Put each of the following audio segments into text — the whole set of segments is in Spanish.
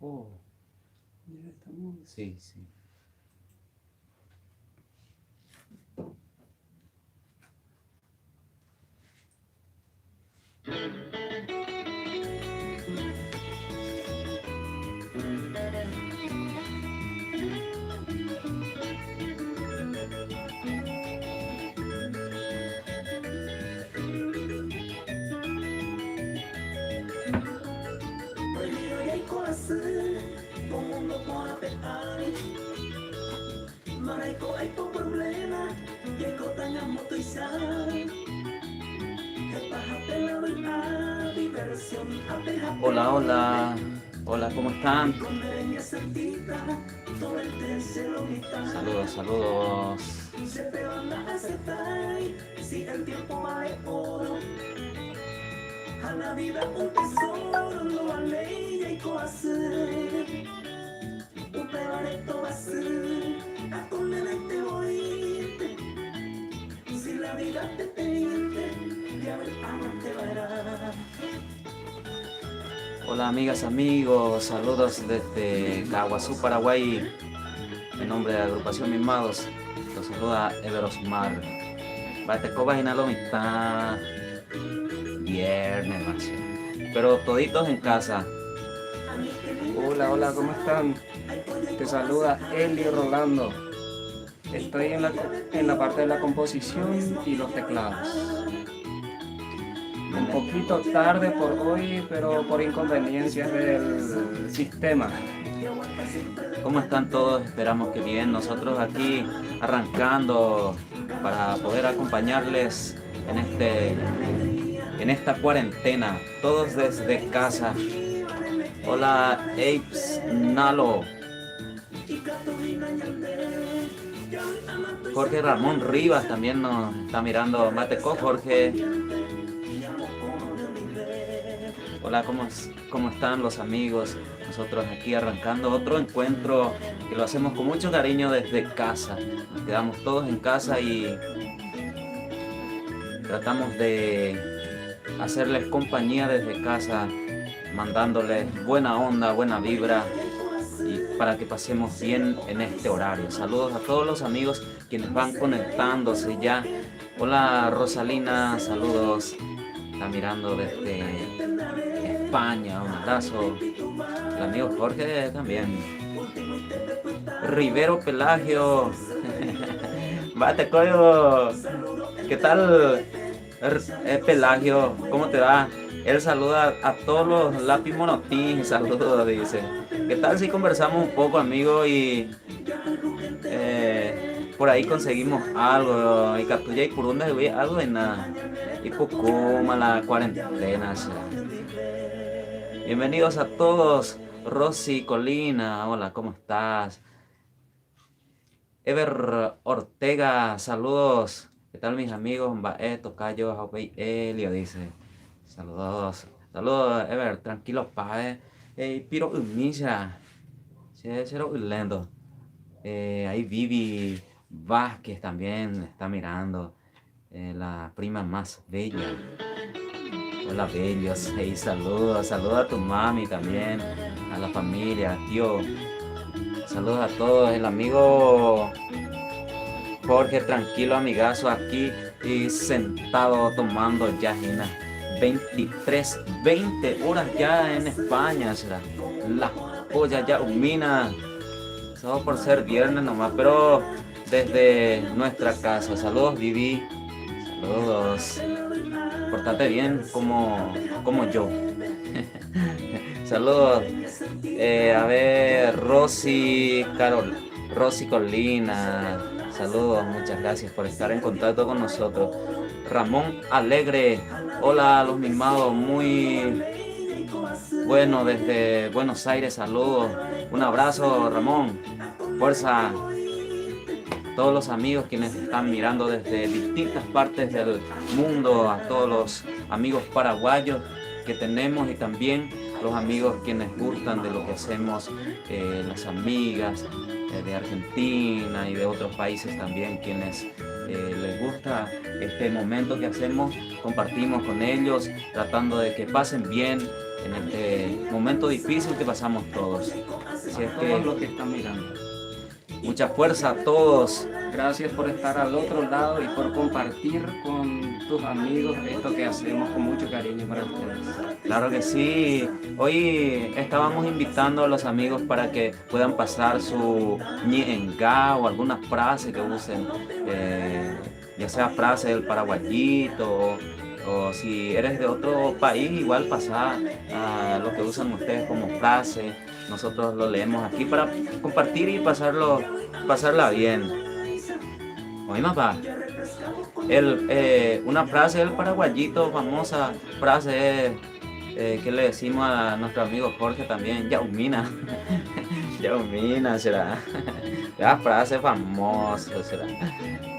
Oh, ya estamos. Sí, sí. Hola, hola. Hola, ¿cómo están? Saludos, saludos. A la vida un tesoro lo vale y hacer un pedareto va a ser a condenarte oírte si la vida te pide ya ver te verá. Hola amigas, amigos, saludos desde Caguazú, Paraguay. En nombre de la agrupación Mimados, los saluda Ever Osmar. Batecoba y Nalomita. Viernes, macho. Pero toditos en casa. Hola, hola, ¿cómo están? Te saluda Eli Rolando. Estoy en la parte de la composición y los teclados. Un poquito tarde por hoy, pero por inconveniencias del sistema. ¿Cómo están todos? Esperamos que bien. Nosotros aquí arrancando para poder acompañarles en esta cuarentena, todos desde casa. Hola, Apes Nalo. Jorge Ramón Rivas también nos está mirando. Mateco, Jorge. Hola, ¿cómo están los amigos? Nosotros aquí arrancando otro encuentro que lo hacemos con mucho cariño desde casa. Nos quedamos todos en casa y tratamos de hacerles compañía desde casa, mandándoles buena onda, buena vibra y para que pasemos bien en este horario. Saludos a todos los amigos quienes van conectándose ya. Hola Rosalina, saludos. Está mirando desde España, un abrazo. El amigo Jorge también. Rivero Pelagio. Bate coyo. ¿Qué tal, Pelagio? ¿Cómo te va? Él saluda a todos los lápiz monotín. Saludos, dice. ¿Qué tal si conversamos un poco, amigo? Y por ahí conseguimos algo. Y Catuya y Curunda, algo de nada. Y Pucuma, la cuarentena. Bienvenidos a todos. Rosy Colina, hola, ¿cómo estás? Ever Ortega, saludos. ¿Qué tal mis amigos? Tocayo, Jopey, Elio, dice. Saludos. Saludos, Ever, tranquilo, pa. Piro Umisa. Cero lento. Ahí Vivi Vázquez también está mirando. La prima más bella. Hola bellos, hey, saludos a tu mami también, a la familia, tío. Saludos a todos, el amigo Jorge, tranquilo amigazo aquí y sentado tomando yajina. 20 horas ya en España, será. La polla ya humina. Solo por ser viernes nomás, pero desde nuestra casa. Saludos Vivi, saludos. Portate bien como yo. Saludos. A ver, Rosy Colina. Saludos, muchas gracias por estar en contacto con nosotros. Ramón Alegre. Hola, los mimados. Muy bueno desde Buenos Aires. Saludos. Un abrazo, Ramón. Fuerza. Todos los amigos quienes están mirando desde distintas partes del mundo, a todos los amigos paraguayos que tenemos y también los amigos quienes gustan de lo que hacemos, las amigas de Argentina y de otros países también quienes les gusta este momento que hacemos, compartimos con ellos tratando de que pasen bien en este momento difícil que pasamos todos. Así es Todos los que que están mirando. mucha fuerza a todos. Gracias por estar al otro lado y por compartir con tus amigos esto que hacemos con mucho cariño para ustedes. Claro que sí. Hoy estábamos invitando a los amigos para que puedan pasar su ñenga o alguna frase que usen, ya sea frase del paraguayito o si eres de otro país, igual pasar a lo que usan ustedes como frase. Nosotros lo leemos aquí para compartir y pasarla bien. Oye, papá. Una frase del paraguayito, famosa frase que le decimos a nuestro amigo Jorge también, yaumina. Yaumina será. La frase famosa será.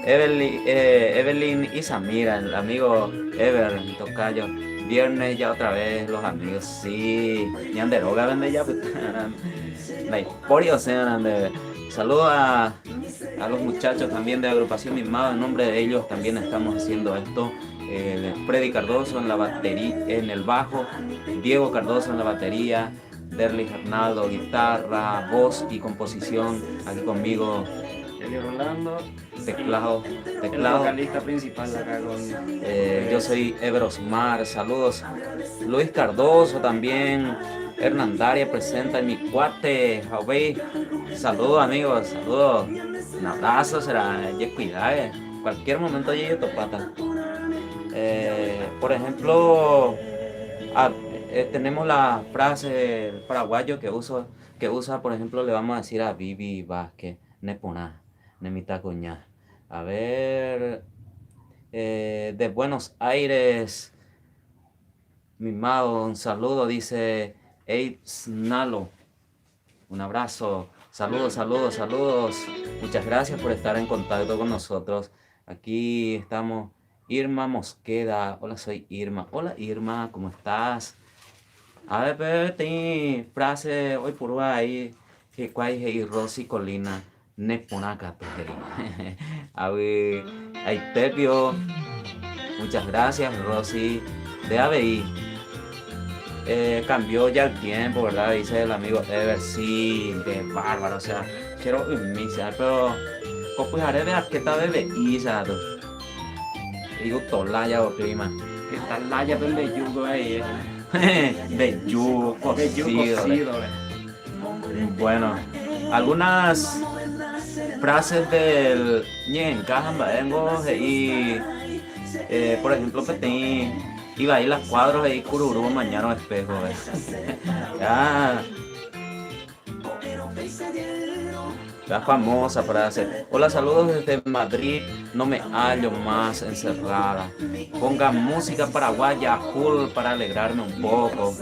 Evelyn y Samira, el amigo Ever, mi tocayo. Viernes ya otra vez, los amigos, sí. Ni anderoga vende ya. La historia, o sea, saludos a los muchachos también de Agrupación Mimado. En nombre de ellos también estamos haciendo esto. Freddy Cardoso en la batería, en el bajo, Diego Cardoso en la batería, Derlis Arnaldo guitarra, voz y composición. Aquí conmigo Elio Rolando, teclado. el vocalista principal acá con... Yo soy Ever Osmar. Saludos. Luis Cardoso también. Hernandaria presenta en mi cuate. Jaubey. Saludos amigos, saludos. Un abrazo, será. Cuidado, cualquier momento llegue tu pata. Por ejemplo, tenemos la frase paraguayo que usa, por ejemplo, le vamos a decir a Vivi Vázquez, Neponá, Nemita Coñá. A ver, de Buenos Aires, Mimado, un saludo, dice Nalo. Un abrazo, saludos, saludos, saludos. Muchas gracias por estar en contacto con nosotros. Aquí estamos. Irma Mosqueda, hola, soy Irma. Hola Irma, ¿cómo estás? A ver, pero frase hoy por ahí que cuál es Rosy Colina Neponaca. A ver, Aitepio, muchas gracias Rosy de ABI. Cambió ya el tiempo, ¿verdad? Dice el amigo Ever, sí, qué bárbaro, o sea, quiero misa, pero pues haré de arqueta de Isa, digo tolaya o clima. Que está laya del yugo ahí. Bellugo cocido. Cocido. Bueno, algunas frases del ñencajan baengo y por ejemplo que iba ahí las cuadros ahí cururú mañana espejo. Ya. La famosa frase. Hola, saludos desde Madrid. No me hallo más encerrada. Ponga música paraguaya full para alegrarme un poco.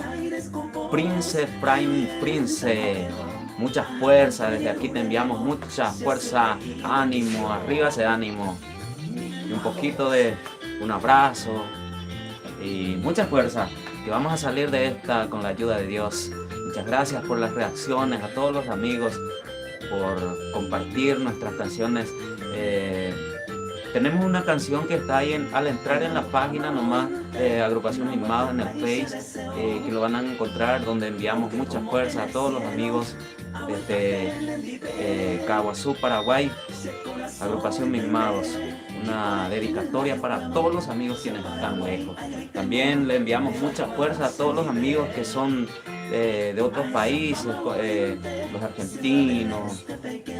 Prince Prime Prince. Mucha fuerza. Desde aquí te enviamos mucha fuerza. Ánimo. Arriba ese ánimo. Y un poquito de un abrazo. Y mucha fuerza. Que vamos a salir de esta con la ayuda de Dios. Muchas gracias por las reacciones a todos los amigos, por compartir nuestras canciones. Tenemos una canción que está ahí al entrar en la página nomás de Agrupación Mimado en el Face, que lo van a encontrar, donde enviamos mucha fuerza a todos los amigos desde Caguazú, Paraguay. Agrupación Mimados, una dedicatoria para todos los amigos quienes están lejos. También le enviamos mucha fuerza a todos los amigos que son de otros países, los argentinos,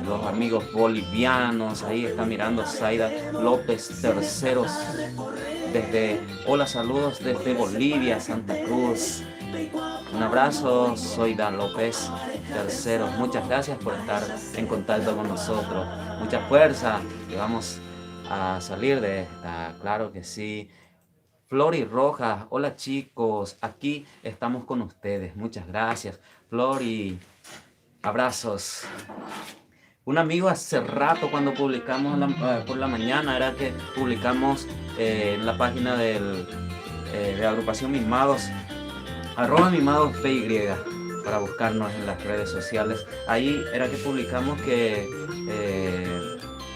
los amigos bolivianos. Ahí está mirando Zaida López Terceros hola, saludos desde Bolivia, Santa Cruz. Un abrazo, soy Dan López Terceros. Muchas gracias por estar en contacto con nosotros. Mucha fuerza, que vamos a salir de esta, claro que sí. Flor y Rojas, hola chicos, aquí estamos con ustedes. Muchas gracias, Flor, y abrazos. Un amigo hace rato cuando publicamos por la mañana, era que publicamos en la página de Agrupación Mimados, @mimadosPY, para buscarnos en las redes sociales. Ahí era que publicamos que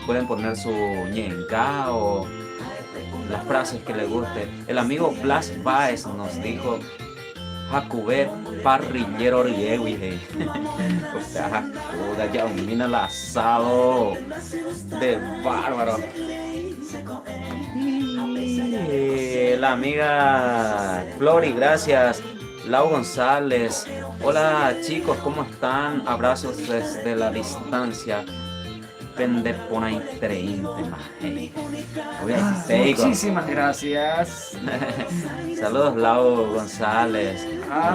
pueden poner su ñenga o las frases que les guste. El amigo Blas Baez nos dijo: Jacubet parrillero riegue. O sea, Jacuda, ya domina el asado. De bárbaro. Y la amiga Flori, gracias. Lau González. Hola chicos, ¿cómo están? Abrazos desde la distancia. Vender por ahí 30 muchísimas gracias. Saludos Lau González.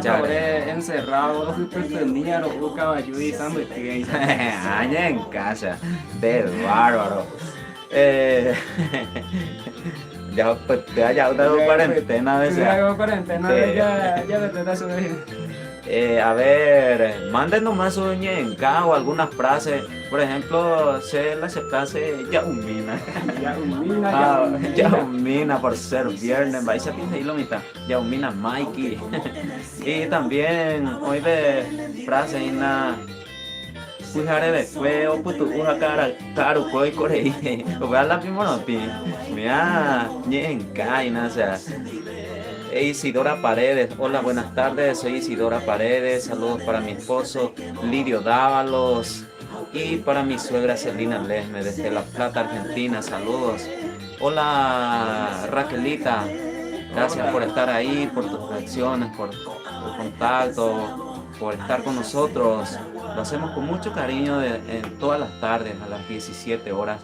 Sobre encerrado, tenía los caballos y aña en casa. De bárbaro. Ya, pues, ya dado cuarentena de ya cuarentena ya de subir. A ver, mándenos más su ñenca o algunas frases. Por ejemplo, sé la frase yaumina. Yaumina por ser viernes. Vais a pintar y lo mitad. Yaumina Mikey. Y también hoy de frase y na. Fujare de fuego, puto uja caro koi corei. O vea la primera pi. Mira, ñenca y nada. Isidora Paredes, hola, buenas tardes, soy Isidora Paredes, saludos para mi esposo Lidio Dávalos y para mi suegra Celina Lesme desde La Plata, Argentina, saludos. Hola Raquelita, gracias por estar ahí, por tus reacciones, por tu contacto, por estar con nosotros. Lo hacemos con mucho cariño en todas las tardes a las 17 horas.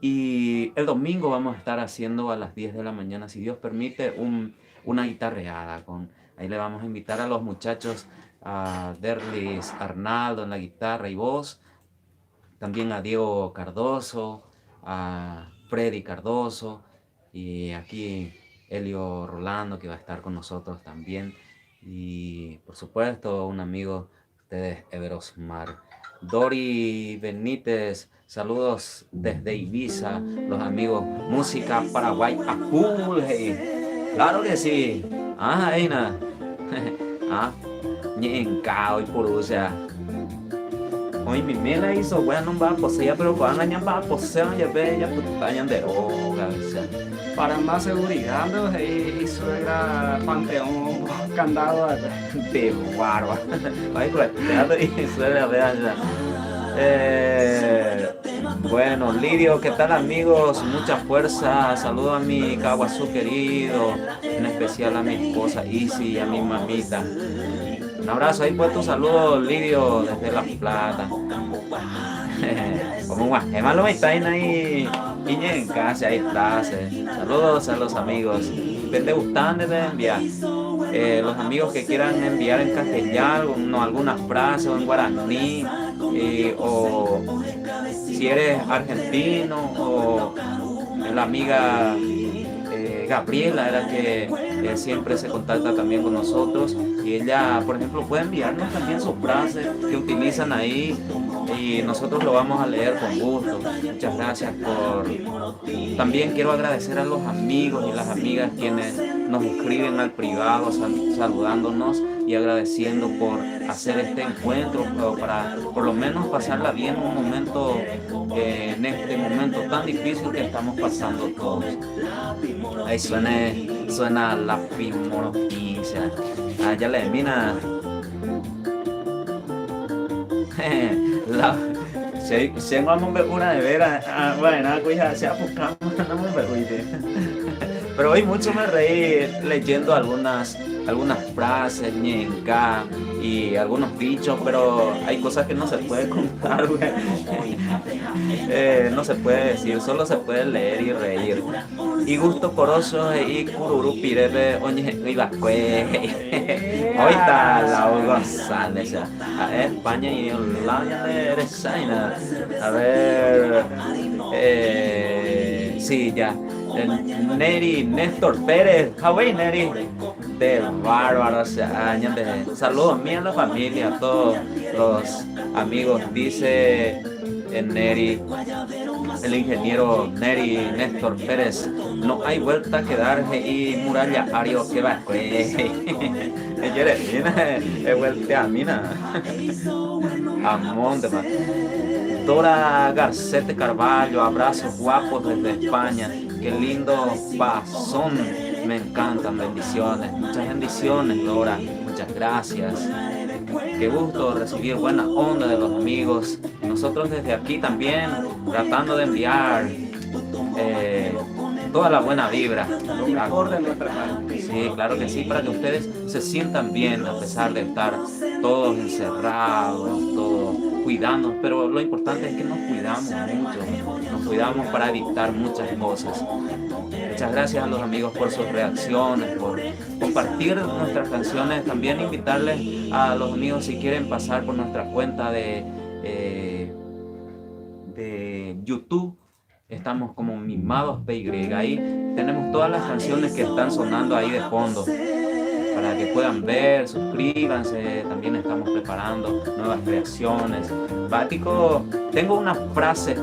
Y el domingo vamos a estar haciendo a las 10 de la mañana, si Dios permite, una guitarreada. Ahí le vamos a invitar a los muchachos, a Derlis Arnaldo en la guitarra y voz, también a Diego Cardoso, a Freddy Cardoso y aquí Elio Rolando que va a estar con nosotros también. Y por supuesto un amigo de ustedes, Everosmar. Dori Benítez, saludos desde Ibiza, los amigos Música Paraguay a full, hey. Claro que sí. Aina. Ñenca hoy por usa. Hoy mi mela hizo bueno va a poseer, pero cuando añan va a poseer ya ve ya putañan de droga, para más seguridad, y suegra Panteón candado de barba. Ay, cuarteado y suegra vea. Bueno, Lidio, ¿qué tal amigos? Mucha fuerza, saludo a mi Caguazú querido, en especial a mi esposa Isi y a mi mamita. Un abrazo ahí, pues tu saludo, Lidio, desde La Plata. Como Guajema lo estáis ahí, niña en casa, ahí está. Saludos a los amigos. ¿Te gustan de enviar? Los amigos que quieran enviar en castellano, algunas frases o en guaraní, o si eres argentino, o la amiga Gabriela era que siempre se contacta también con nosotros y ella, por ejemplo, puede enviarnos también sus frases que utilizan ahí y nosotros lo vamos a leer con gusto. Muchas gracias También quiero agradecer a los amigos y las amigas quienes nos escriben al privado saludándonos y agradeciendo por hacer este encuentro para por lo menos pasarla bien un momento en este momento tan difícil que estamos pasando todos. Ahí suena la filmología. Ya le mira. Si vamos a ver una de veras, bueno, cuida, se ha buscado, pero hoy mucho me reí leyendo algunas frases, ñenca y algunos dichos, pero hay cosas que no se puede contar, güey. No se puede decir, solo se puede leer y reír. Y gusto coroso y cururu pirebe, oye, iba ahorita Lau González, a España y Holanda de China. A ver, sí, ya. Neri, Néstor Pérez, Hawaii Neri, de bárbaro, saludos míos a la familia, a todos los amigos, dice Neri, el ingeniero Neri Néstor Pérez, no hay vuelta a quedarse y muralla Ario que va es vuelta a mina, amón de más. Dora Garcete Carvalho, abrazos guapos desde España. Qué lindo pasón Me encantan, bendiciones, muchas bendiciones, Lora, muchas gracias. Qué gusto recibir buena onda de los amigos. Nosotros desde aquí también tratando de enviar toda la buena vibra. Lo mejor de nuestra parte. Sí, claro que sí, para que ustedes se sientan bien a pesar de estar todos encerrados, todos cuidándonos, pero lo importante es que nos cuidamos mucho, nos cuidamos para evitar muchas cosas. Muchas gracias a los amigos por sus reacciones, por compartir nuestras canciones, también invitarles a los amigos si quieren pasar por nuestra cuenta de YouTube. Estamos como Mimados PY, ahí tenemos todas las canciones que están sonando ahí de fondo para que puedan ver, suscríbanse, también estamos preparando nuevas creaciones. Bático, tengo una frase,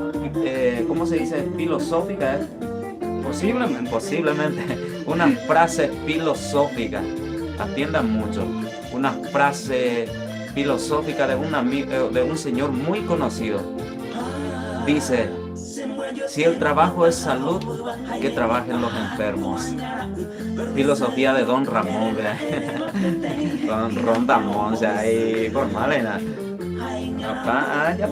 ¿cómo se dice? Filosófica, ¿eh? Posiblemente, una frase filosófica, atiendan mucho, una frase filosófica de un señor muy conocido. Dice: si el trabajo es salud, que trabajen los enfermos. Filosofía de Don Ramón, ¿verdad? Don Ron Ramón, o sea, ahí formal, ¿verdad? Ya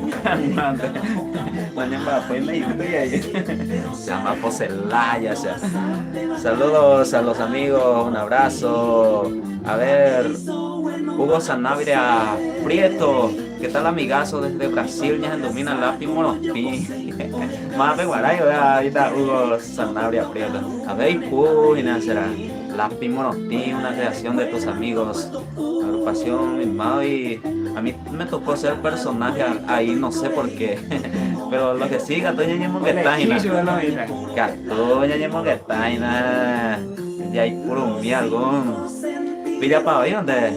mañana fue medio se llama Pocelaya, o sea. Saludos a los amigos, un abrazo. A ver, Hugo Sanabria Prieto, ¿qué tal amigazo desde Brasil? Ya se domina Lápiz Morotí. Más peguaray, ahorita Hugo Sanabria Prieto. A ver, será Lápiz Morotí, una creación de tus amigos. Agrupación Mimado, y a mí me tocó ser personaje ahí, no sé por qué. Pero lo que sí, Gatoña Ñemo que está Gatoña Ñemo que está ya hay puro un día algún. Pilla para hoy, ¿dónde?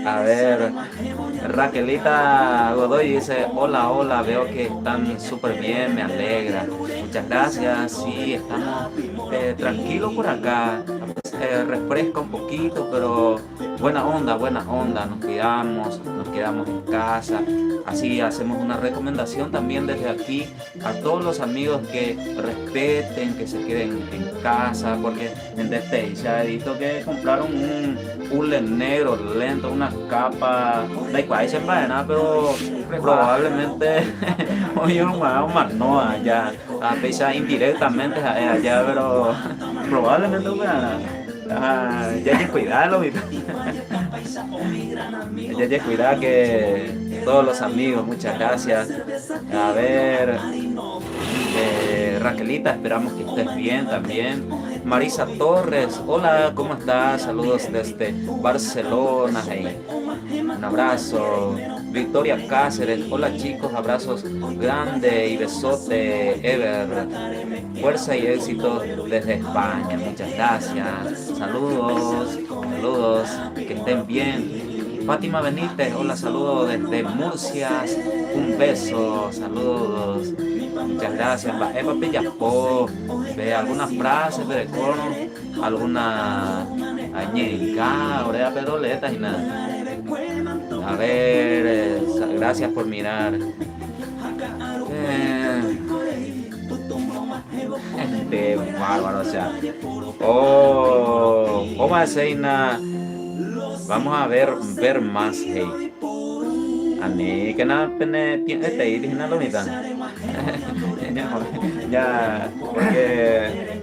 A ver, Raquelita Godoy dice: hola, hola, veo que están súper bien, me alegra. Muchas gracias, sí, estamos tranquilos por acá. Refresca un poquito, pero buena onda, nos quedamos en casa. Así hacemos una recomendación también desde aquí a todos los amigos que respeten, que se queden en casa, porque en este ya he visto que compraron un negro lento, una capa, da igual, se nada, pero probablemente hoy un no allá, a pesar indirectamente allá, pero probablemente ya hay que cuidarlo, ya hay que cuidar que todos los amigos, muchas gracias. A ver, Raquelita, esperamos que estés bien también. Marisa Torres, hola, ¿cómo estás? Saludos desde Barcelona. Hey. Un abrazo. Victoria Cáceres, hola chicos, abrazos grande y besote, Ever. Fuerza y éxito desde España, muchas gracias. Saludos, que estén bien. Fátima Benítez, hola, saludos desde Murcia, un beso, saludos, muchas gracias. Eva Pillapó, de algunas frases de decoro, alguna añerica, orea peroletas y nada. A ver, gracias por mirar. Gente bárbaro, o sea. ¿Cómo hacer nada? Vamos a ver más, hey. Ani que nada tiene lo mitad. Ya, porque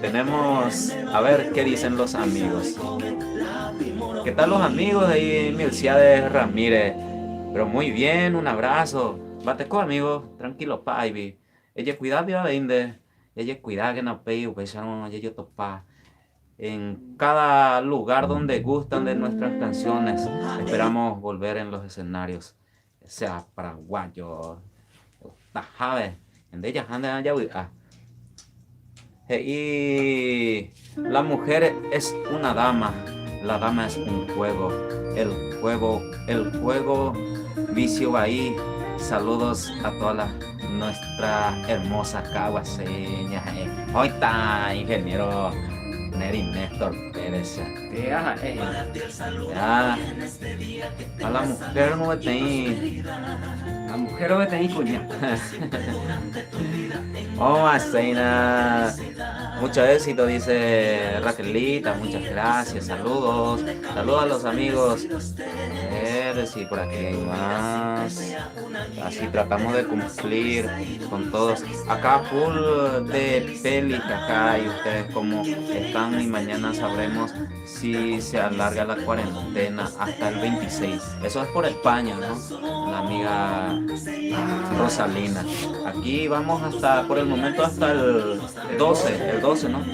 tenemos a ver qué dicen los amigos. ¿Qué tal los amigos de ahí, Milciades Ramírez? Pero muy bien, un abrazo. Bateco, amigo, tranquilo, paibi. Ella cuidado, vende. Ella cuidado que no peiu, pues no, ella topa. En cada lugar donde gustan de nuestras canciones, esperamos volver en los escenarios, sea paraguayo, tajave, en ella anda allá. Y la mujer es una dama, la dama es un juego, el juego vicio ahí. Saludos a toda nuestra hermosa caguaseña. Hoy está, ingeniero. Neri Néstor Pérez. Ya, Ya, a la mujer no me tenés. la mujer o tem cuña. Oh, Aceina. Mucho éxito, dice Raquelita. Muchas gracias. Saludos. Saludos a los amigos. A ver si por aquí hay más. Así tratamos de cumplir con todos. Acá full de pelis acá y ustedes cómo están y mañana sabremos si se alarga la cuarentena hasta el 26. Eso es por España, ¿no? La amiga Rosalina. Aquí vamos hasta, por el momento, hasta el 12, ¿no?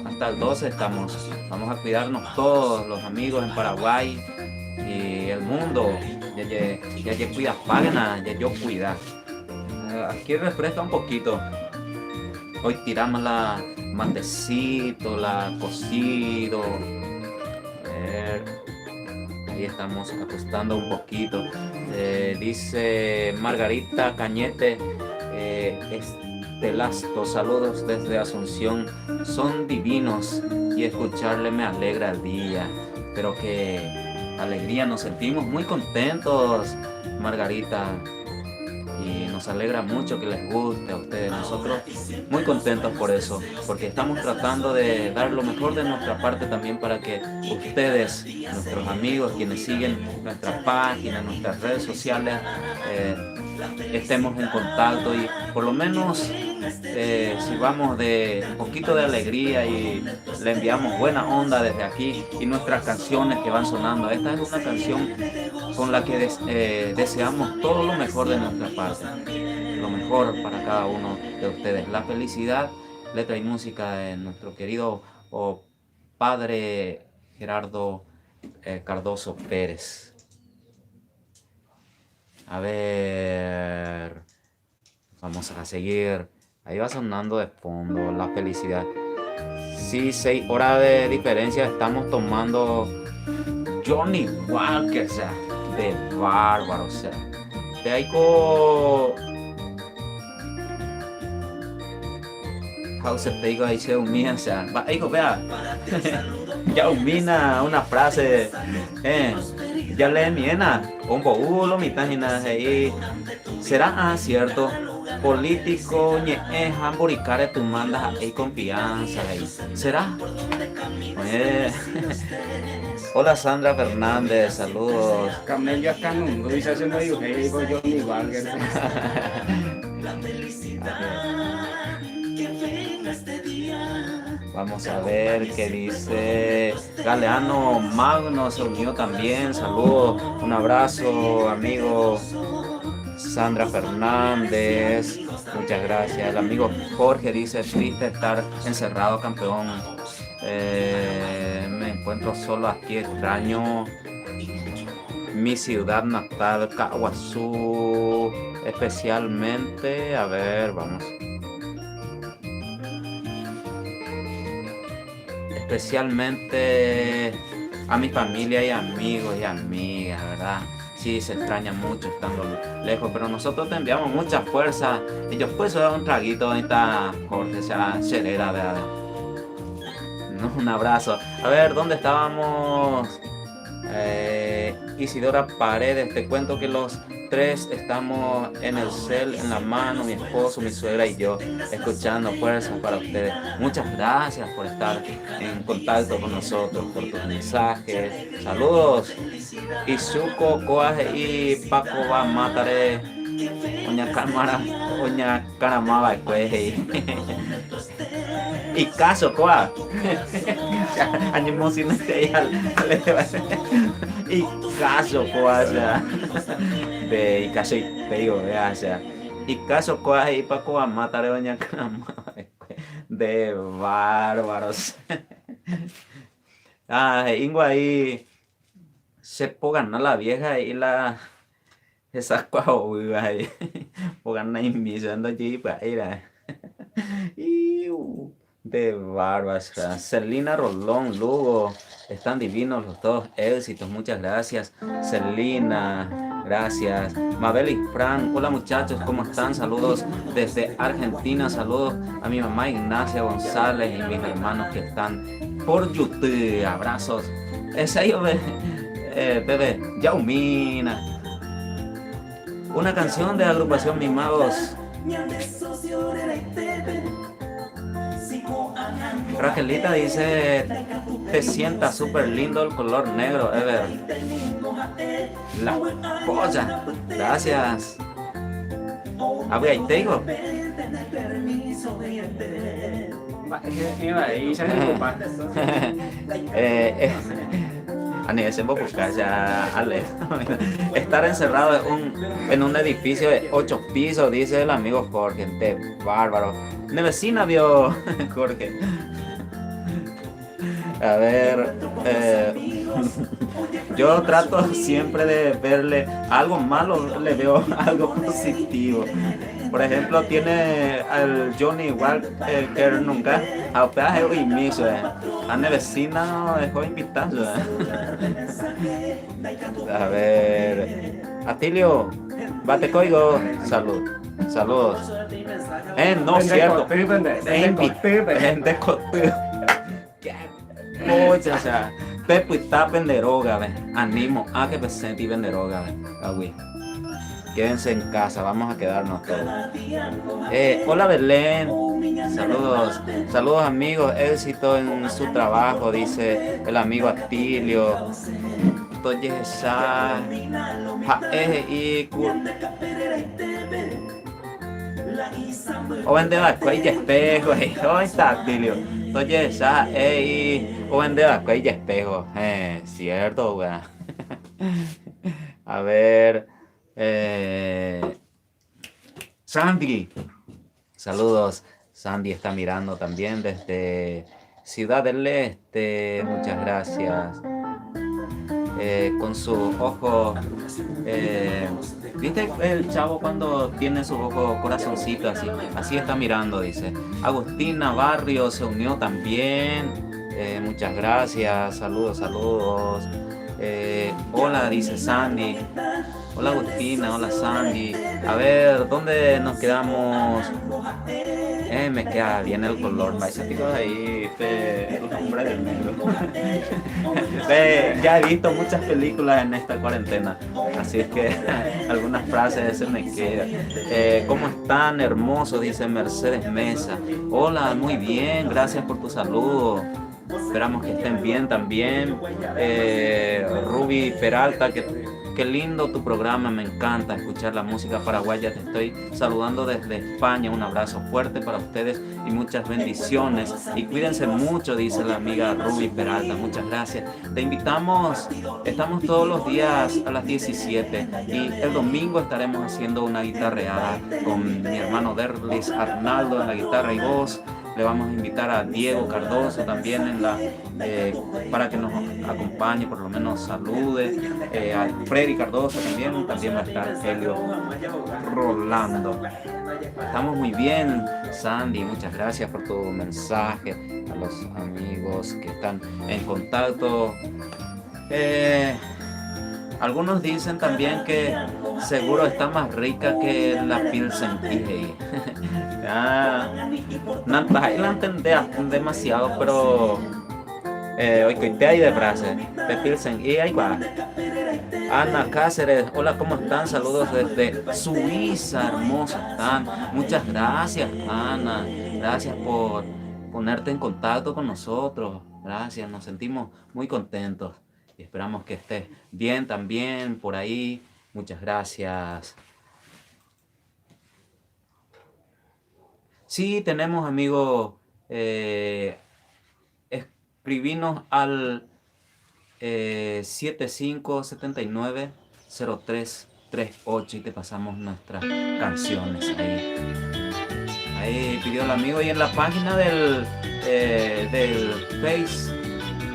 Hasta el 12 estamos. Vamos a cuidarnos todos los amigos en Paraguay y el mundo. Ya cuida Pagna, ya yo cuida. Aquí refresca un poquito. Hoy tiramos la matecito, la cocido. A ver, ahí estamos acostando un poquito. Dice Margarita Cañete, Estelasto, saludos desde Asunción. Son divinos y escucharle me alegra el día. Pero qué alegría, nos sentimos muy contentos, Margarita. Y nos alegra mucho que les guste a ustedes. Nosotros muy contentos por eso, porque estamos tratando de dar lo mejor de nuestra parte también para que ustedes, nuestros amigos, quienes siguen nuestra página, nuestras redes sociales, estemos en contacto y por lo menos sirvamos de un poquito de alegría y le enviamos buena onda desde aquí y nuestras canciones que van sonando. Esta es una canción con la que deseamos todo lo mejor de nuestra parte, lo mejor para cada uno de ustedes. La felicidad, letra y música de nuestro querido padre Gerardo Cardoso Pérez. A ver, vamos a seguir. Ahí va sonando de fondo la felicidad. Sí, 6 horas de diferencia estamos tomando Johnny Walker, o sea, de bárbaro, o sea. De ahí con House te digo ahí se humilla, o sea, ahí vea. Ya humina una frase, ya le miena, un boludo, mitad ahí. ¿Será cierto? Político, hamburicare, tú mandas ahí confianza ahí. ¿Será? Hola Sandra Fernández, saludos. Camello acá no dice haciendo digo Johnny Walker. Vamos a ver qué dice Galeano Magno, se unió también, saludos, un abrazo amigo Sandra Fernández, muchas gracias. El amigo Jorge dice, triste estar encerrado, campeón, me encuentro solo aquí, extraño mi ciudad natal, Caguazú, especialmente, a ver, vamos. Especialmente a mi familia y amigos y amigas, ¿verdad? Sí, se extraña mucho estando lejos, pero nosotros te enviamos mucha fuerza. Y yo pues dar un traguito ahorita, Jorge, esa chelera, ¿verdad? No, un abrazo. A ver, ¿dónde estábamos? Isidora Paredes, te cuento que los 3 estamos en el cel, en la mano, mi esposo, mi suegra y yo, escuchando fuerzas para ustedes. Muchas gracias por estar en contacto con nosotros, por tus mensajes. Saludos. Izuko, Coaje y Paco va a matar Oña Cámara, Oña Caramaba, y caso, Coa. Año sin y caso, Coa, o sea. Y caso, te digo, o sea. Y caso, Coa y Paco va a matar a Oña Caramaba, de bárbaros. Ingo ahí se puede ganar la vieja y esas cosas ahí puedo ganar invisando allí para ir a de barbas. Celina Rolón, Lugo, están divinos los dos, éxitos, muchas gracias Celina, gracias. Mabel y Fran, hola muchachos, ¿cómo están? Saludos desde Argentina, saludos a mi mamá Ignacia González y mis hermanos que están por YouTube, abrazos. Ese yo, bebé, Yaumina. Una canción de agrupación Mimados. Raquelita dice, te sienta súper lindo el color negro, Ever. La polla. Gracias. Había ahí tengo. A nivel sembo buscar ya Ale. Estar encerrado en un edificio de 8 pisos, dice el amigo Jorge. Bárbaro. Mi vecina vio Jorge. A ver, yo trato siempre de verle algo malo, le veo algo positivo. Por ejemplo, tiene al Johnny Walker nunca a peaje y miso, a mi vecina no dejó invitado. A ver, Atilio, bate código, saludos. No es cierto. Oye, o sea, Pepo está penderoga, animo a que presente y penderoga, quédense en casa, vamos a quedarnos todos. Hola Belén, saludos amigos, éxito en su trabajo, dice el amigo Atilio. O vende la cuella espejo, ¿dónde está Atilio? Oye, o vende la cuella espejo, cierto, weón. A ver, Sandy, saludos. Sandy está mirando también desde Ciudad del Este, muchas gracias. Con sus ojos, ¿viste el chavo cuando tiene sus ojos corazoncitos así está mirando, dice. Agustina Barrio se unió también, muchas gracias, saludos. Hola, dice Sandy. Hola Agustina, hola Sandy. A ver, ¿dónde nos quedamos? Me queda bien el color, vais ahí, el hombre del negro. Ya he visto muchas películas en esta cuarentena, así es que algunas frases se me quedan. ¿Cómo están? Hermoso, dice Mercedes Mesa. Hola, muy bien, gracias por tu saludo. Esperamos que estén bien también. Ruby Peralta, qué lindo tu programa, me encanta escuchar la música paraguaya. Te estoy saludando desde España, un abrazo fuerte para ustedes y muchas bendiciones. Y cuídense mucho, dice la amiga Ruby Peralta, muchas gracias. Te invitamos, estamos todos los días a las 17 y el domingo estaremos haciendo una guitarreada con mi hermano Derlis Arnaldo en la guitarra y voz. Le vamos a invitar a Diego Cardoso también para que nos acompañe, por lo menos salude. A Freddy Cardoso también va a estar Helio Rolando. Estamos muy bien, Sandy, muchas gracias por tu mensaje. A los amigos que están en contacto. Algunos dicen también que seguro está más rica que la Pilsen. No la entendés demasiado, pero hoy que te hay de frase de Pilsen y ahí va. Ana Cáceres, hola, ¿cómo están? Saludos desde Suiza, hermosa están. Muchas gracias, Ana. Gracias por ponerte en contacto con nosotros. Gracias, nos sentimos muy contentos. Y esperamos que estés bien también por ahí. Muchas gracias. Sí, tenemos amigos. Escribinos al 75790338 y te pasamos nuestras canciones ahí. Ahí pidió el amigo y en la página del Face.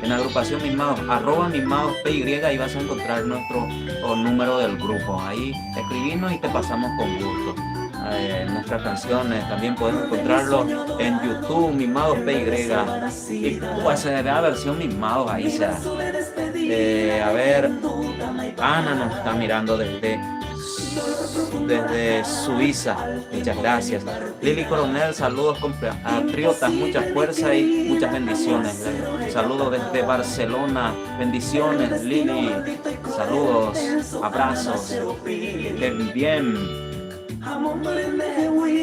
En agrupación Mimados, @mimadosPY, ahí vas a encontrar nuestro número del grupo. Ahí escribimos y te pasamos con gusto. Nuestras canciones también puedes encontrarlo en YouTube, Mimados PY. Y pues se ve la versión Mimados ahí, A ver, Ana nos está mirando desde Suiza. Muchas gracias. Lili Coronel, saludos compatriotas, mucha fuerza y muchas bendiciones. Saludos desde Barcelona. Bendiciones, Lili. Saludos, abrazos. Bien.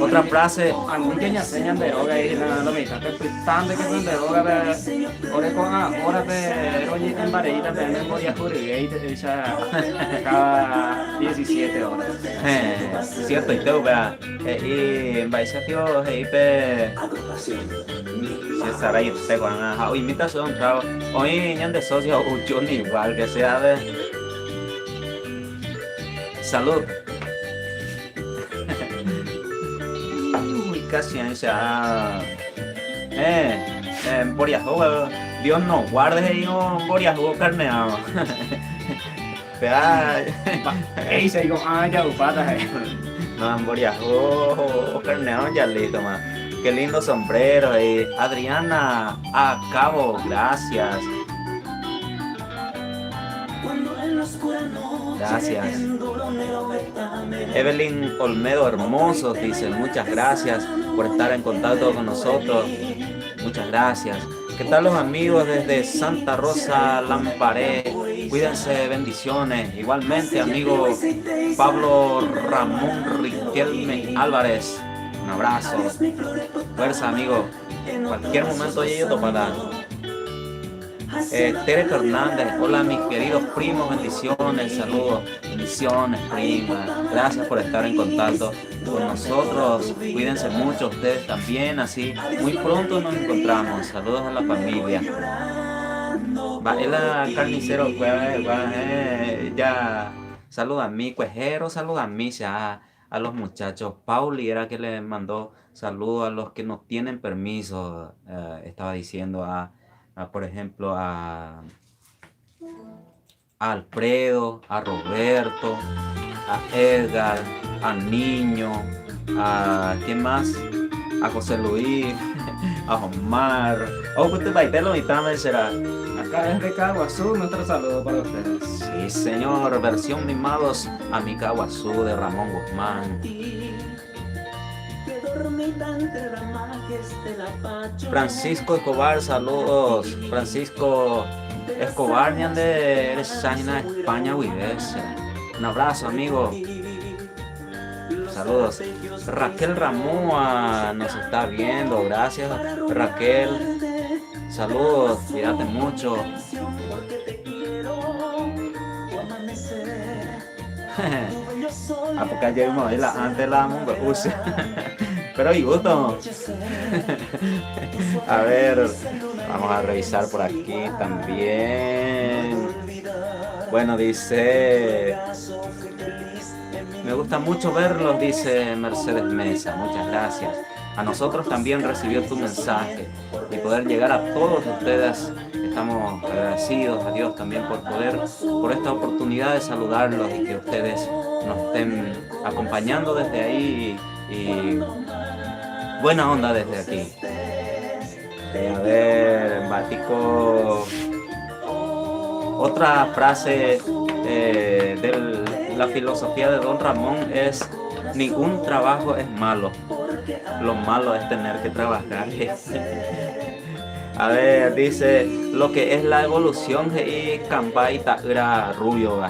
Otra frase. Alguien enseñan de droga y la mitad que tante que son de droga ore con ahora de roñi en varita de memoria jurídica cada 17 horas. Cierto, y todo, vea. Y en Baisatio, pe. Si estará ahí, te van a imitación, chao. Hoy en de socio, un igual que sea de. Salud. Ciencia Boriajo, Dios nos guarde y un Boriajo carneado. Ey, se digo, ya upata. No, Boriajo carneado ya listo, man. Qué lindo sombrero. Adriana, a cabo, gracias. Gracias. Evelyn Olmedo Hermoso dice, muchas gracias por estar en contacto con nosotros. Muchas gracias. ¿Qué tal los amigos desde Santa Rosa, Lamparé? Cuídense, bendiciones. Igualmente, amigo Pablo Ramón Riquelme Álvarez. Un abrazo. Fuerza, amigo. En cualquier momento yo topará. Tere Fernández, hola mis queridos primos, bendiciones, saludos, bendiciones prima, gracias por estar en contacto con nosotros, cuídense mucho ustedes también, así muy pronto nos encontramos, saludos a la familia. Baela Carnicero, ya saluda a mí, cuejero, saluda a mí, ya a los muchachos, Pauli era que le mandó saludos a los que no tienen permiso, estaba diciendo por ejemplo, a Alfredo, a Roberto, a Edgar, a Niño, a ¿quién más? A José Luis, a Omar. Pues te baitelo mi también será. Acá desde Caguazú, nuestro saludo para ustedes. Sí, señor, versión mimados a mi Caguazú de Ramón Guzmán. Francisco Escobar, saludos. Francisco Escobar, de España, un abrazo, amigo. Saludos. Raquel Ramoa nos está viendo, gracias Raquel. Saludos, cuídate mucho. Porque ayer me antes la pero y gusto. A ver, vamos a revisar por aquí también. Bueno, dice, me gusta mucho verlos, dice Mercedes Mesa, muchas gracias. A nosotros también recibió tu mensaje y poder llegar a todos ustedes. Estamos agradecidos a Dios también por esta oportunidad de saludarlos y que ustedes nos estén acompañando desde ahí y buena onda desde aquí. A ver, Batico. Otra frase de la filosofía de Don Ramón es: ningún trabajo es malo. Lo malo es tener que trabajar. A ver, dice, lo que es la evolución y campaita era rubio.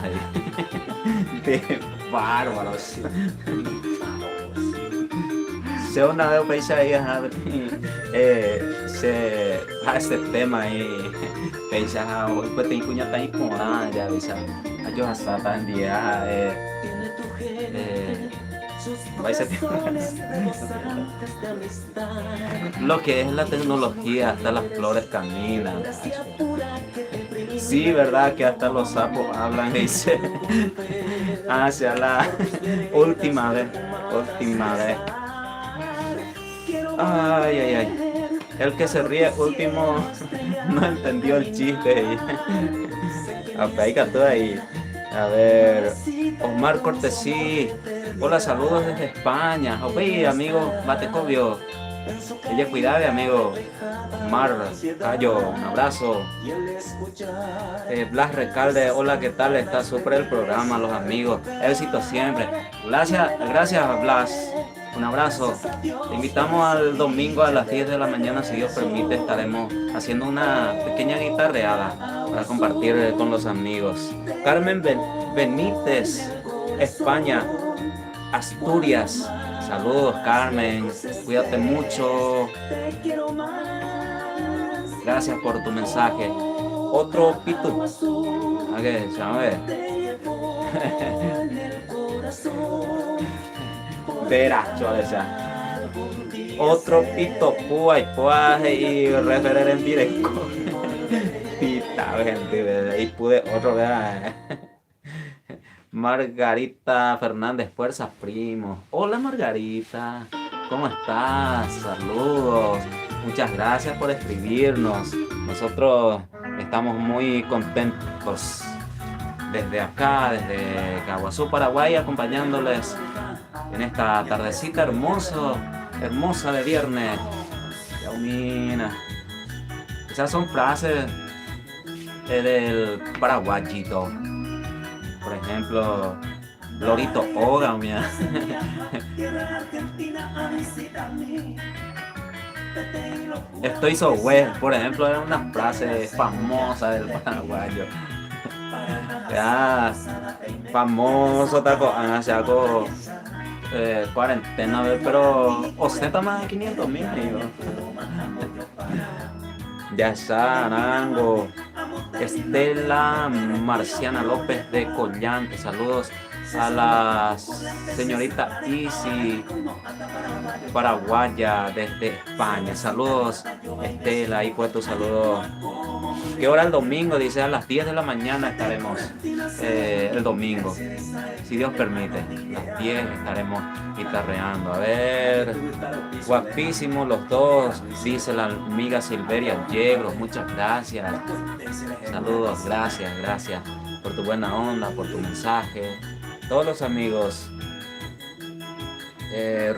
De bárbaros. Se una vez pensé ahí este tema ahí pensé hoy pues te cuña tan incomodada ya bisa yo hasta tan día lo que es la tecnología, hasta las flores caminan. Sí, verdad que hasta los sapos hablan, dice. Hacia la última vez. Ay, ay, ay. El que se ríe último no entendió el chiste. Apaica todo ahí. A ver, Omar Cortesí. Hola, saludos desde España. Oye, amigo Batecovio. Ella cuidado, amigo. Omar Cayo, un abrazo. Blas Recalde, hola, ¿qué tal? Está súper el programa, los amigos. Éxito siempre. Gracias Blas. Un abrazo. Te invitamos al domingo a las 10 de la mañana, si Dios permite. Estaremos haciendo una pequeña guitarreada para compartir con los amigos. Carmen Benítez, España, Asturias. Saludos, Carmen. Cuídate mucho. Gracias por tu mensaje. Otro pito. A ver, a ver. Verás, esa. Otro pito púa y puaje y referer en directo. Pita, gente. Y pude otro, vea. Margarita Fernández Fuerza, primo. Hola, Margarita. ¿Cómo estás? Saludos. Muchas gracias por escribirnos. Nosotros estamos muy contentos desde acá, desde Caguazú, Paraguay, acompañándoles en esta tardecita hermosa de viernes. Yaumina. Esas son frases del paraguayito. Por ejemplo, Lorito Oga, mira. Estoy so web, por ejemplo, es una frase famosa del paraguayo. Ya, famoso taco, hace algo cuarentena, pero ostenta más de 500,000, amigo. Ya está, Arango. Estela Marciana López de Collante, saludos a la señorita Isi paraguaya desde España. Saludos, Estela, ahí pues tu saludo. ¿Qué hora el domingo? Dice a las 10 de la mañana estaremos el domingo, si Dios permite. A las 10 estaremos guitarreando. A ver, guapísimos los dos, dice la amiga Silveria Yegros, muchas gracias. Saludos, gracias por tu buena onda, por tu mensaje. Todos los amigos.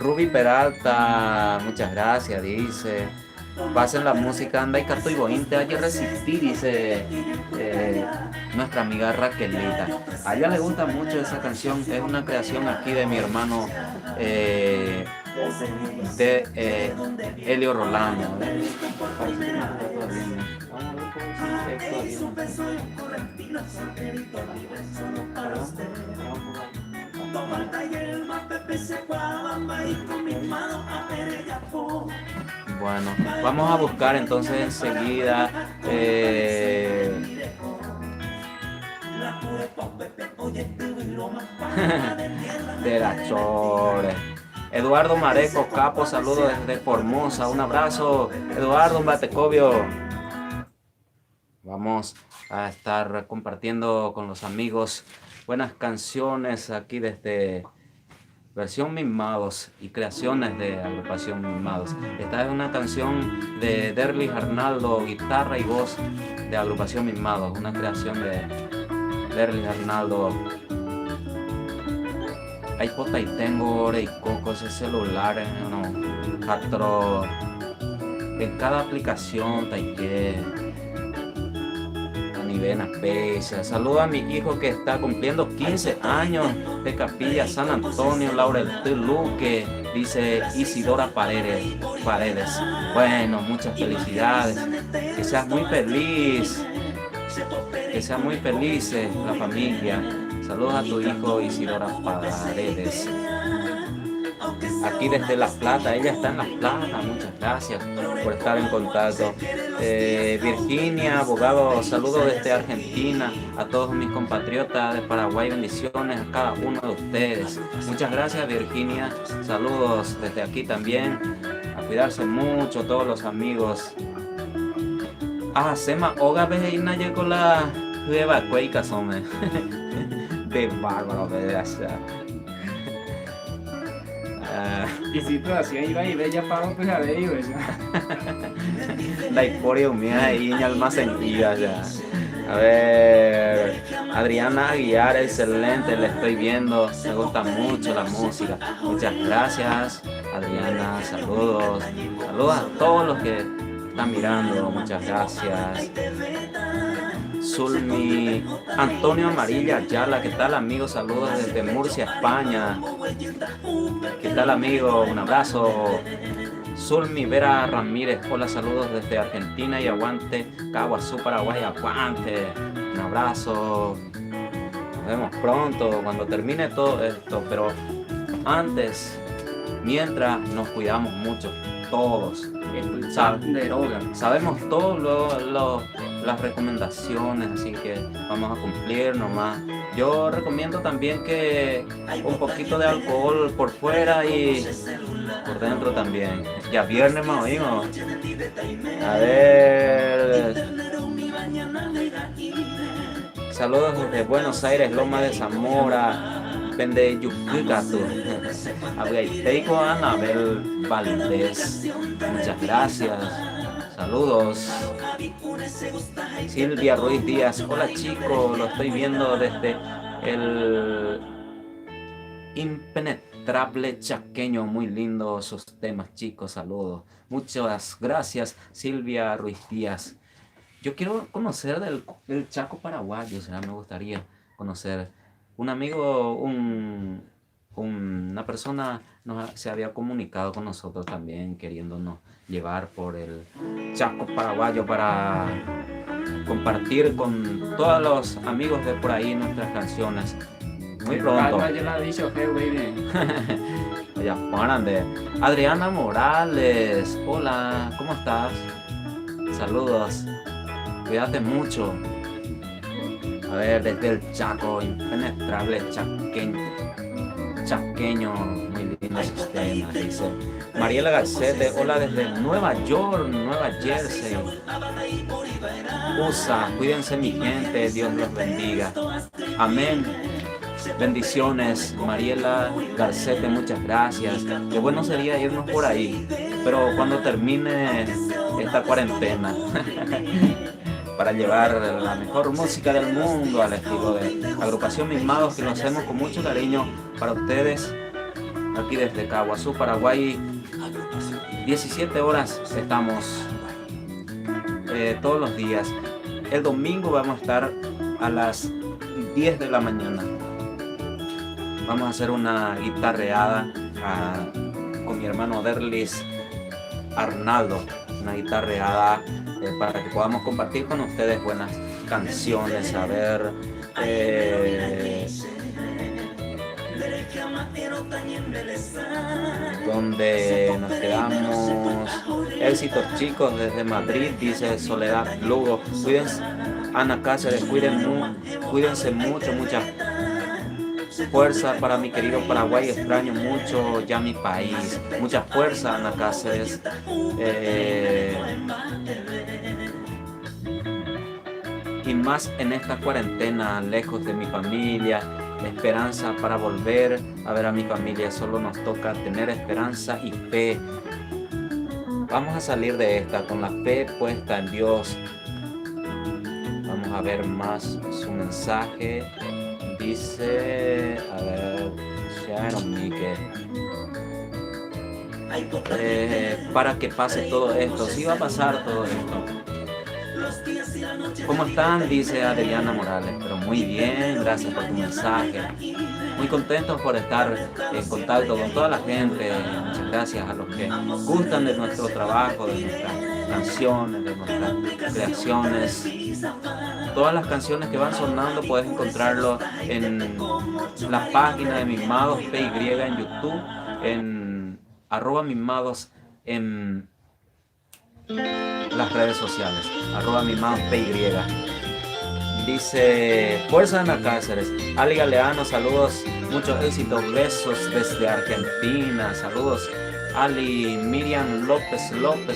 Ruby Peralta, muchas gracias, dice. Pasen la música, anda y canto y bointe, ayer resistí, dice nuestra amiga Raquelita. A ella le gusta mucho esa canción, es una creación aquí de mi hermano de Elio Rolando. Bueno, vamos a buscar entonces enseguida de la Chore. Eduardo Mareco Capo, saludos desde Formosa, un abrazo. Eduardo Batecovio. Vamos a estar compartiendo con los amigos buenas canciones aquí desde versión Mimados y creaciones de agrupación Mimados. Esta es una canción de Derlis Arnaldo, guitarra y voz de agrupación Mimados, una creación de Derlis Arnaldo. Hay pota y tengo hora y coco, ese celular, no, patro, en cada aplicación, taller. Vena Pecha. Saludo a mi hijo que está cumpliendo 15 años de Capilla San Antonio, Laurel Luque, dice Isidora Paredes. Bueno, muchas felicidades. Que seas muy feliz. Que sean muy felices la familia. Saludos a tu hijo Isidora Paredes. Aquí desde La Plata, ella está en La Plata, muchas gracias por estar en contacto. Virginia, abogado, saludos desde Argentina, a todos mis compatriotas de Paraguay, bendiciones a cada uno de ustedes. Muchas gracias, Virginia, saludos desde aquí también, a cuidarse mucho todos los amigos. Sema Oga Vejeina llegó la Jeva Cueica, some. De bárbaro, de allá. Y situación iba y bella para pues a ver, la historia mía y en almacén ya. A ver, Adriana Aguiar, excelente, le estoy viendo, me gusta mucho la música. Muchas gracias Adriana, saludos. Saludos a todos los que están mirando, muchas gracias. Zulmi, Antonio Amarilla Ayala, ¿qué tal amigo? Saludos desde Murcia, España. ¿Qué tal amigo? Un abrazo. Zulmi Vera Ramírez, hola, saludos desde Argentina y aguante Caguazú, Paraguay, aguante. Un abrazo. Nos vemos pronto cuando termine todo esto, pero antes, mientras nos cuidamos mucho, todos. De droga. Sabemos todas las recomendaciones, así que vamos a cumplir nomás. Yo recomiendo también que un poquito de alcohol por fuera y por dentro también. Ya viernes más oímos. A ver. Saludos desde Buenos Aires, Loma de Zamora. Pende Yucatú. Abgaiteco Anabel Valdés. Muchas gracias. Saludos. Silvia Ruiz Díaz. Hola chicos, lo estoy viendo desde el impenetrable chaqueño. Muy lindo sus temas, chicos. Saludos. Muchas gracias, Silvia Ruiz Díaz. Yo quiero conocer del Chaco paraguayo, me gustaría conocer. Un amigo, una persona se había comunicado con nosotros también, queriéndonos llevar por el Chaco paraguayo para compartir con todos los amigos de por ahí nuestras canciones. Muy pronto. Ya, grande. Adriana Morales, hola, ¿cómo estás? Saludos. Cuídate mucho. A ver, desde el Chaco, impenetrable chaqueño, muy lindo esos temas, dice. Mariela Garcete, hola desde Nueva York, Nueva Jersey. USA, cuídense mi gente, Dios los bendiga. Amén. Bendiciones, Mariela Garcete, muchas gracias. Qué bueno sería irnos por ahí, pero cuando termine esta cuarentena. Para llevar la mejor música del mundo al estilo de Agrupación Mimados, que lo hacemos con mucho cariño para ustedes, aquí desde Caguazú, Paraguay. 17 horas estamos todos los días. El domingo vamos a estar a las 10 de la mañana. Vamos a hacer una guitarreada con mi hermano Derlis Arnaldo, una guitarreada para que podamos compartir con ustedes buenas canciones, a ver donde nos quedamos. Éxitos chicos desde Madrid, dice Soledad Lugo. Cuídense, Ana Cáceres, cuídense mucho, mucha fuerza para mi querido Paraguay, extraño mucho ya mi país. Mucha fuerza, Ana Cáceres. Y más en esta cuarentena, lejos de mi familia, esperanza para volver a ver a mi familia. Solo nos toca tener esperanza y fe. Vamos a salir de esta con la fe puesta en Dios. Vamos a ver más su mensaje. Dice, a ver, Sharon Mike, para que pase todo esto. Sí va a pasar todo esto. ¿Cómo están? Dice Adriana Morales. Pero muy bien, gracias por tu mensaje. Muy contentos por estar en contacto con toda la gente. Muchas gracias a los que gustan de nuestro trabajo, de nuestras canciones, de nuestras creaciones. Todas las canciones que van sonando puedes encontrarlo en la página de Mimados PY en YouTube, en @Mimados en las redes sociales, @Mimados PY. Dice Fuerza Ana Cáceres, Ali Galeano, saludos, muchos éxitos, besos desde Argentina, saludos. Ali Miriam López,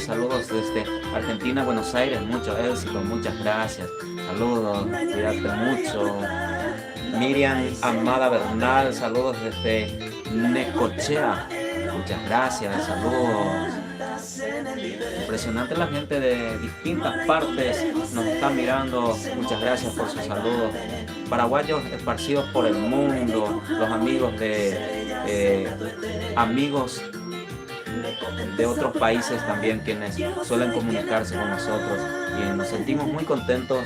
saludos desde Argentina, Buenos Aires, mucho éxito, muchas gracias, saludos, cuídate mucho. Miriam Amada Bernal, saludos desde Necochea, muchas gracias, saludos. Impresionante, la gente de distintas partes nos está mirando, muchas gracias por sus saludos. Paraguayos esparcidos por el mundo, los amigos de amigos de otros países también quienes suelen comunicarse con nosotros y nos sentimos muy contentos.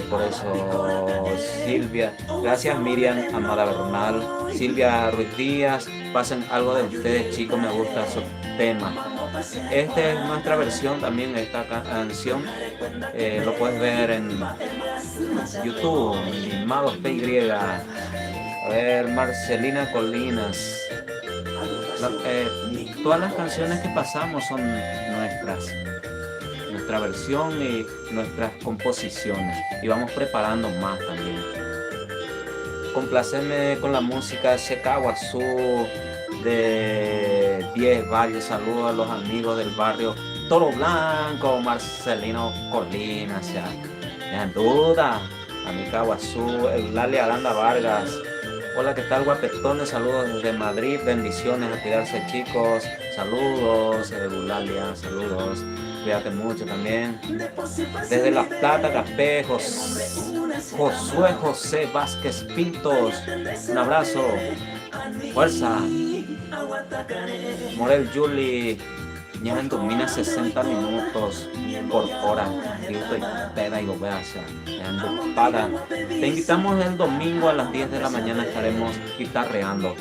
Por eso, Silvia, gracias Miriam Amada Bernal, Silvia Ruiz Díaz, pasen algo de ustedes chicos, me gusta su tema. Esta es nuestra versión también de esta canción, lo puedes ver en YouTube, Magos PY. A ver, Marcelina Colinas. Todas las canciones que pasamos son nuestra versión y nuestras composiciones. Y vamos preparando más también. Complacerme con la música Shekawasu de 10 Valles. Saludos a los amigos del barrio Toro Blanco, Marcelino Colinas, ya en duda. A mi Kawasu, Eulalia Aranda Vargas. Hola, ¿qué tal, guapetones? Saludos desde Madrid, bendiciones, a cuidarse chicos. Saludos, Eulalia, saludos. Cuídate mucho también. Desde La Plata, Café, Josué José Vázquez Pintos. Un abrazo. Fuerza. Morel Julie. Ya en domina 60 minutos por hora. Te invitamos el domingo a las 10 de la mañana, estaremos guitarreando.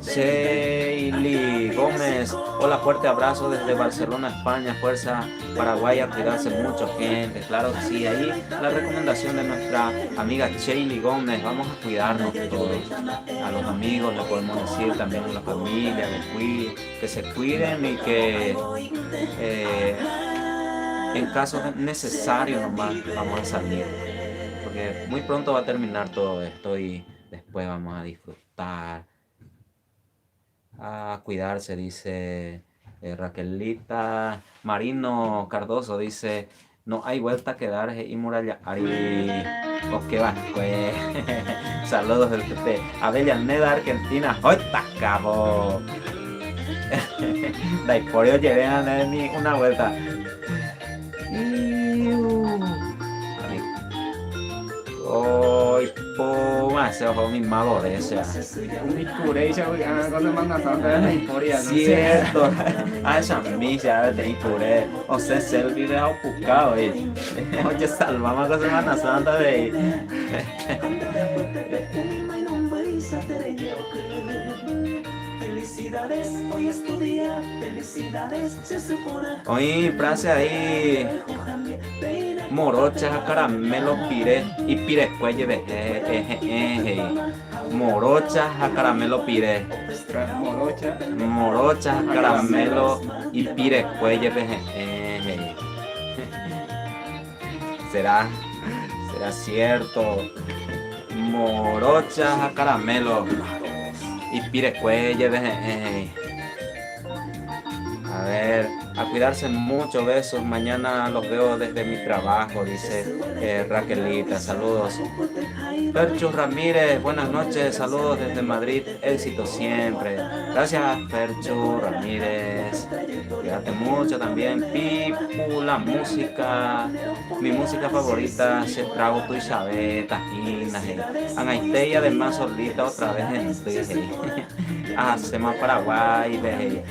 Sheili Gómez, hola, fuerte abrazo desde Barcelona, España. Fuerza Paraguay, a cuidarse mucho, gente. Claro que sí, ahí la recomendación de nuestra amiga Sheili Gómez. Vamos a cuidarnos todos. A los amigos le podemos decir, también a la familia, que se cuiden y que en caso necesario nomás vamos a salir. Porque muy pronto va a terminar todo esto y después vamos a disfrutar, a cuidarse, dice Raquelita. Marino Cardoso dice, no hay vuelta que dar y muralla ari o que va pues. Saludos del PP. Avellaneda, Argentina. ¡Hoy cabo! Dai por ello llevé a ni una vuelta. Hoy puma, se ojo mi malo de ese. Un discurso con Semana Santa de historia, ¿no? Cierto. A esa misa de Ipuré. O sea, se olvide a buscado, oye, salvamos con Semana Santa de. Hoy es tu día, felicidades, se supone. Oye, frase ahí. Morochas, caramelo, pire y pire cuelle de morochas, caramelo, pire. Morochas, caramelo y pire cuelle de será cierto. Morochas, caramelo y pire cuelle de a ver, a cuidarse mucho, besos. Mañana los veo desde mi trabajo, dice Raquelita. Saludos. Perchu Ramírez, buenas noches. Saludos desde Madrid. Éxito siempre. Gracias, Perchu Ramírez. Cuídate mucho también. Pipu, la música. Mi música favorita, se trago tu Isabel, tajinas. Anaitei, además, solita otra vez en Hacemos Paraguay.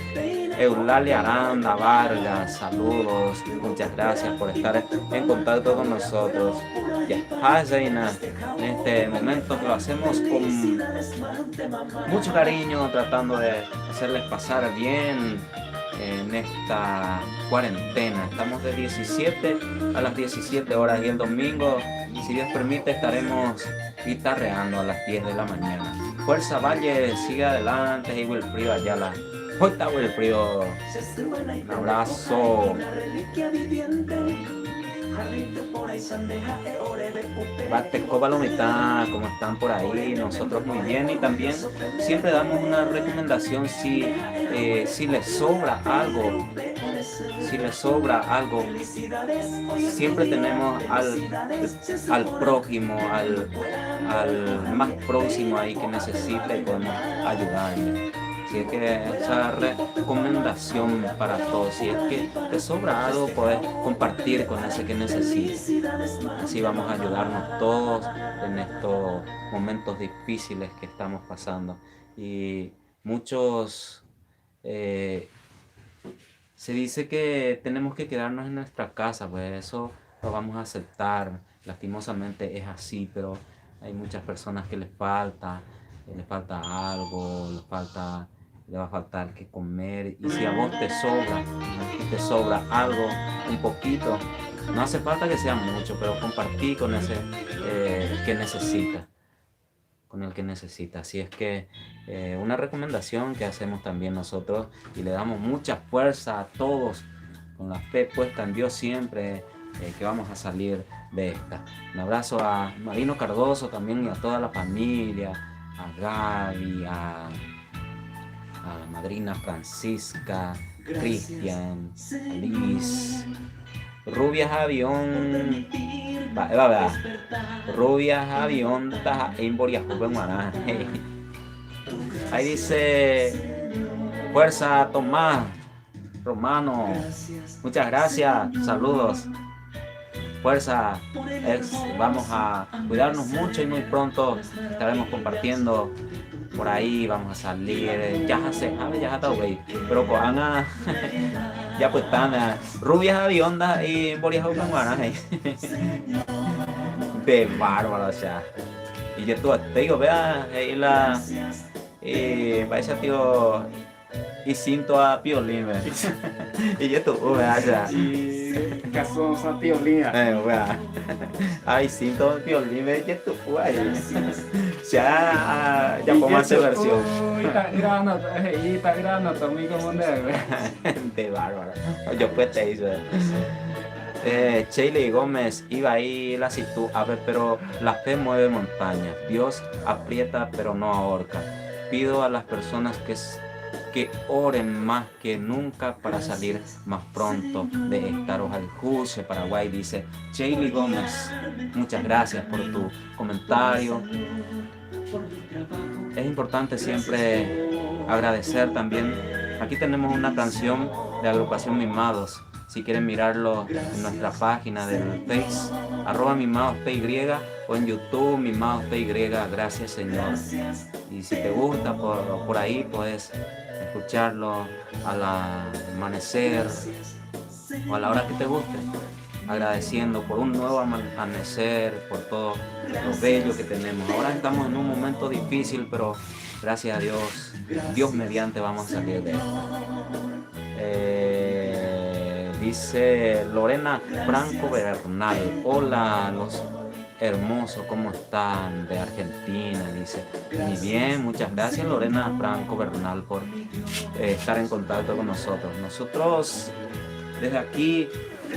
Eulalia Aranda Vargas, saludos, muchas gracias por estar en contacto con nosotros. Ya, Zaina, en este momento lo hacemos con mucho cariño, tratando de hacerles pasar bien en esta cuarentena. Estamos de 17 a las 17 horas y el domingo, si Dios permite, estaremos guitarreando a las 10 de la mañana. Fuerza Valle, sigue adelante, y Wilfrido Ayala. Hoy está Wilfrido. Un abrazo. Bateco Palomita, como están por ahí, nosotros muy bien. Y también siempre damos una recomendación si les sobra algo. Si les sobra algo, siempre tenemos al prójimo, al más próximo ahí que necesite y podemos ayudarle. Si es que esa recomendación para todos, si es que te sobra algo, puedes compartir con ese que necesita. Así vamos a ayudarnos todos en estos momentos difíciles que estamos pasando. Y muchos se dice que tenemos que quedarnos en nuestra casa, pues eso lo vamos a aceptar. Lastimosamente es así, pero hay muchas personas que les falta algo, le va a faltar que comer. Y si a vos te sobra algo, un poquito, no hace falta que sea mucho, pero compartí con ese que necesita, con el que necesita. Así es que una recomendación que hacemos también nosotros y le damos mucha fuerza a todos con la fe puesta en Dios siempre, que vamos a salir de esta. Un abrazo a Marino Cardoso también y a toda la familia, a Gaby, a la madrina Francisca, Cristian, Liz, Rubias Avión, Rubias Avión, Emborias, ahí dice, fuerza Tomás, Romano, muchas gracias, saludos, fuerza, vamos a cuidarnos mucho y muy pronto estaremos compartiendo por ahí, vamos a salir, ya está, güey, pero pues Ana, ya pues están Rubias Aviondas y Boreas de bárbaro, o sea, y yo te digo, vea, ahí parece tío, y cinto a Piolín, y yo vea, ya. Casó a Piolín. Vea, ay, cinto a Piolín, ya tú, güey. Ya pongo hacer versión. Y está grano también como de bárbaro. Yo pues te hizo. Sheila Gómez iba ahí la situ, a ver, pero la fe mueve montañas. Dios aprieta pero no ahorca. Pido a las personas que oren más que nunca para salir más pronto de esta roja del Juse, Paraguay, dice Sheila Gómez. Muchas gracias por tu comentario. Es importante siempre agradecer también. Aquí tenemos una canción de agrupación Mimados. Si quieren mirarlo en nuestra página del Face, @mimadosPY, o en YouTube, mimadosPY, gracias Señor. Y si te gusta por ahí, puedes escucharlo al amanecer o a la hora que te guste, agradeciendo por un nuevo amanecer, por todo lo bello que tenemos. Ahora estamos en un momento difícil, pero gracias a Dios mediante vamos a salir de esto. Dice Lorena Franco Bernal, hola los hermosos, ¿cómo están? De Argentina, dice. Muy bien, muchas gracias Lorena Franco Bernal por estar en contacto con nosotros. Nosotros desde aquí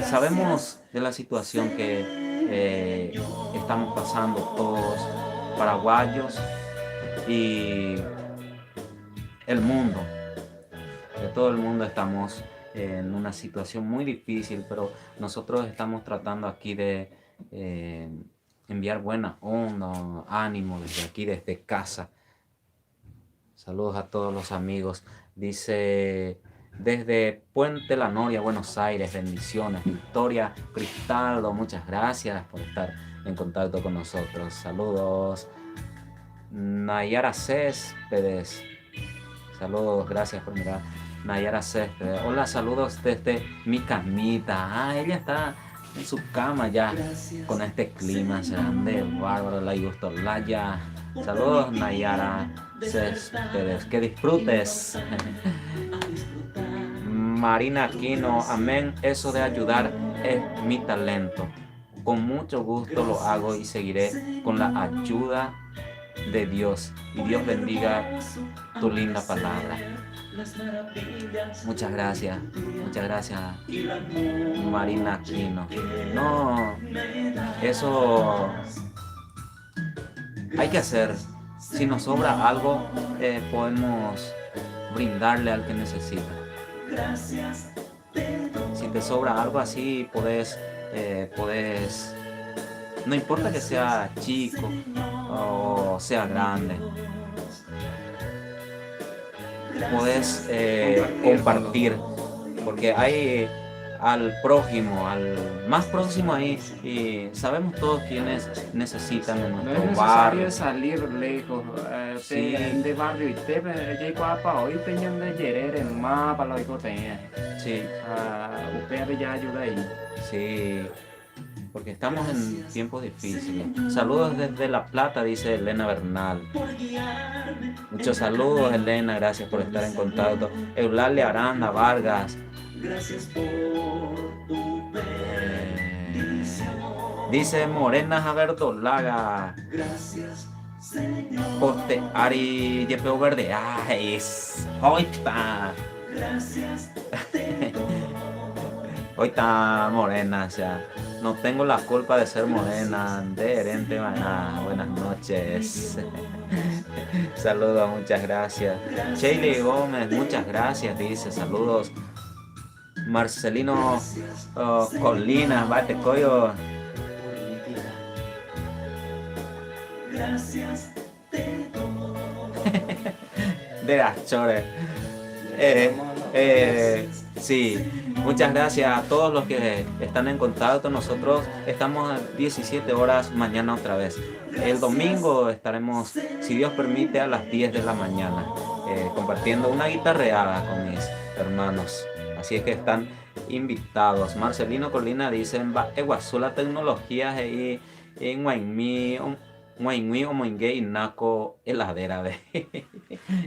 sabemos de la situación que estamos pasando todos, paraguayos y el mundo. De todo el mundo estamos en una situación muy difícil, pero nosotros estamos tratando aquí de enviar buena onda, ánimo desde aquí, desde casa. Saludos a todos los amigos. Dice, desde Puente La Noria, Buenos Aires, bendiciones. Victoria Cristaldo, muchas gracias por estar en contacto con nosotros. Saludos. Nayara Céspedes, saludos, gracias por mirar. Nayara Céspedes, hola, saludos desde mi camita. Ella está en su cama ya con este clima, serán de bárbaro, la Yustolaya. Saludos Nayara Céspedes, que disfrutes. Marina Aquino, amén, eso de ayudar es mi talento. Con mucho gusto lo hago y seguiré con la ayuda de Dios. Y Dios bendiga tu linda palabra. Muchas gracias Marina Aquino. No, eso hay que hacer. Si nos sobra algo, podemos brindarle al que necesita. Si te sobra algo así, puedes, no importa que sea chico o sea grande, puedes compartir, porque hay al prójimo, al más próximo ahí. Y sabemos todos quienes necesitan en No es nuestro necesario barrio. salir lejos. Sí. De barrio y te llegó para hoy tenían de llegar en mapa lo que tenía. Sí, Usted ya ayuda ahí. sí, porque estamos en tiempos difíciles. Saludos desde La Plata, dice Elena Bernal. Muchos saludos, Elena, gracias por estar en contacto. Eulalia Aranda Vargas. Dice Morena Javerdolaga. Poste Ari Yepeo Verde. Es. Hoita. Hoita morena, o sea, no tengo la culpa de ser morena. De herente, maná. Buenas noches. Saludos, muchas gracias. Sheila Gómez, muchas gracias, dice, saludos. Marcelino Colina, bate coyo. De las chores. Sí, muchas gracias a todos los que están en contacto. Nosotros estamos a 17 horas mañana otra vez. El domingo estaremos, si Dios permite, a las 10 de la mañana compartiendo una guitarreada con mis hermanos. Así es que están invitados. Marcelino Colina dice, la tecnología ahí en Guaymi o Moingue y Naco heladera.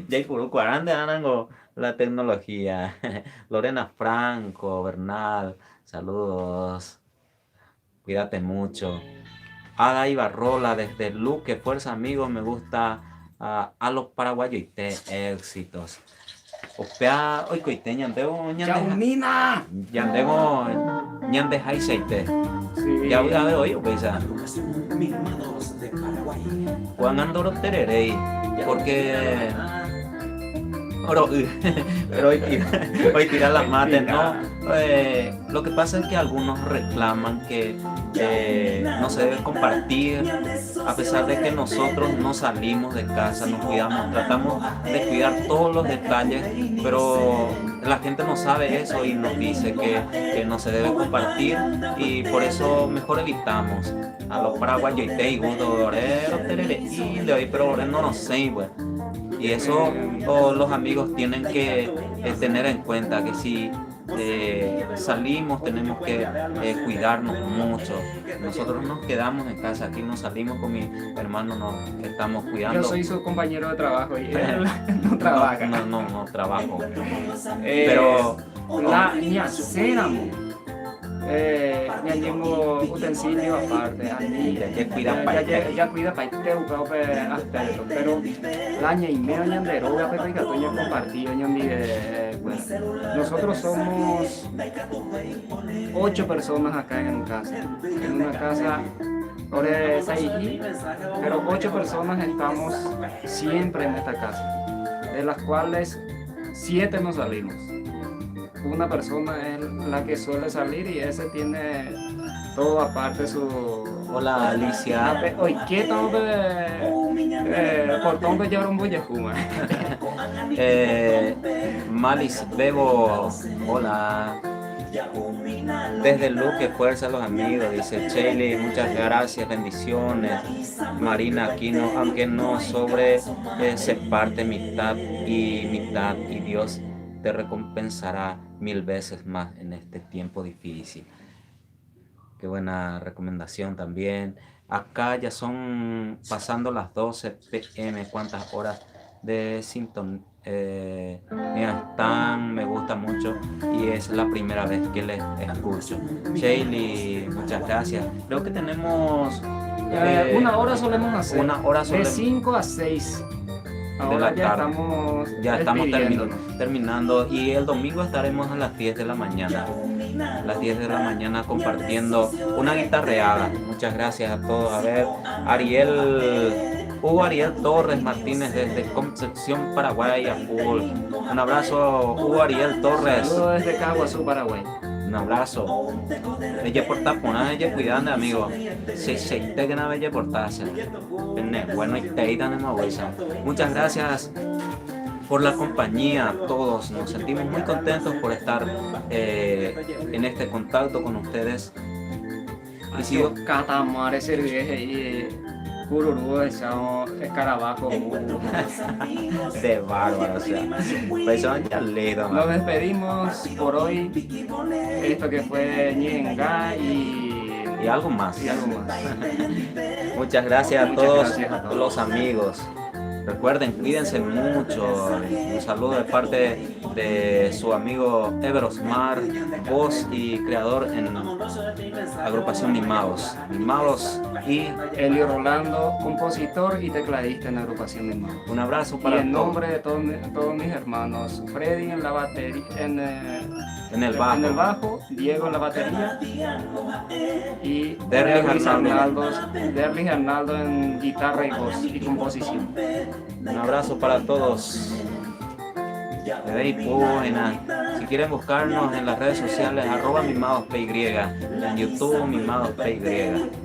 Jay Puru 40 anango la tecnología. Lorena Franco, Bernal, saludos. Cuídate mucho. Ada Ibarrola desde Luque, fuerza amigos, me gusta a los paraguayos y te éxitos. Opea hoy coite ñandego ¡Chaumina! ñandego ñande jaiseite. Sí. Ya voy a ver hoy pesa. Juan Andoro Tererey, porque pero hoy tira las mates, ¿no? Lo que pasa es que algunos reclaman que no se debe compartir, a pesar de que nosotros no salimos de casa, nos cuidamos, tratamos de cuidar todos los detalles, pero la gente no sabe eso y nos dice que no se debe compartir y por eso mejor evitamos. A los paraguayos y te digo, y de hoy, pero no lo sé, pues. Y eso los amigos tienen que tener en cuenta que si salimos tenemos que cuidarnos mucho. Nosotros nos quedamos en casa, aquí no salimos con mi hermano, nos estamos cuidando. Yo soy su compañero de trabajo y él no trabaja. No trabajo. Pero la ñacéramo. Ya tengo utensilios aparte, ya cuida para este aspecto, pero la ñaimeo ñanderoga, pero y gato ya compartido, nosotros somos 8 personas acá en casa, en una casa, ahora es ahí, pero 8 personas estamos siempre en esta casa, de las cuales 7 no salimos. Una persona es la que suele salir y ese tiene todo aparte su... Hola Alicia. Hoy, ¿qué tal de portón de llevar un boyajuma? Malis Bebo, hola. Desde Luque, fuerza a los amigos, dice Chile, muchas gracias, bendiciones. Marina Aquino, aunque no sobre se parte mitad y Dios te recompensará 1000 veces más en este tiempo difícil. Qué buena recomendación también. Acá ya son pasando las 12 p.m. ¿Cuántas horas de sintonía están? Me gusta mucho y es la primera vez que les escucho. Shaylee, muchas gracias. Creo que tenemos... una hora solemos hacer. Una hora de 5 a 6. Ahora ya estamos terminando y el domingo estaremos a las 10 de la mañana. A las 10 de la mañana compartiendo una guitarreada. Muchas gracias a todos. A ver, Hugo Ariel Torres Martínez desde Concepción, Paraguay, a full. Un abrazo, Hugo Ariel Torres. Saludos desde Caguazú, Paraguay. Un abrazo. Ella por taponar, ella cuidando, amigo. Se te que no bella portarse. Bueno, y te ahí tenemos bolsa. Muchas gracias. por la compañía, todos nos sentimos muy contentos por estar en este contacto con ustedes. Y si Yo catamar ese y cururú, escarabajo. de bárbaro, o sea, personas ya lindas, Nos man. despedimos por hoy. Esto que fue Ñenga Y algo más. y algo más. Muchas gracias a Muchas todos gracias a todos. los amigos. Recuerden, cuídense mucho. Un saludo de parte de su amigo Ever Osmar, voz y creador en agrupación Mimados. Mimados y Elio Rolando, compositor y tecladista en la agrupación de Mao. un abrazo Y para en todos. nombre de todos mis hermanos, Freddy en la batería, En el en el bajo. bajo, Diego en la batería y Derlis Derlis Arnaldo en guitarra y voz y composición. Un abrazo para todos. Le deis buena. Si quieren buscarnos en las redes sociales, @mimadospy, en YouTube mimadospy.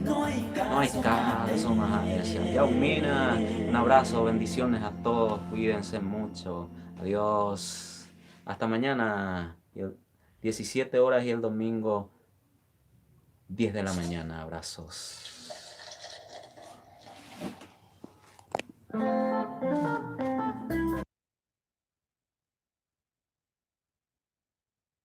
No hay caso más. Yaumina. Un abrazo, bendiciones a todos. Cuídense mucho. Adiós. Hasta mañana. 17 horas y el domingo 10 de la mañana. Abrazos.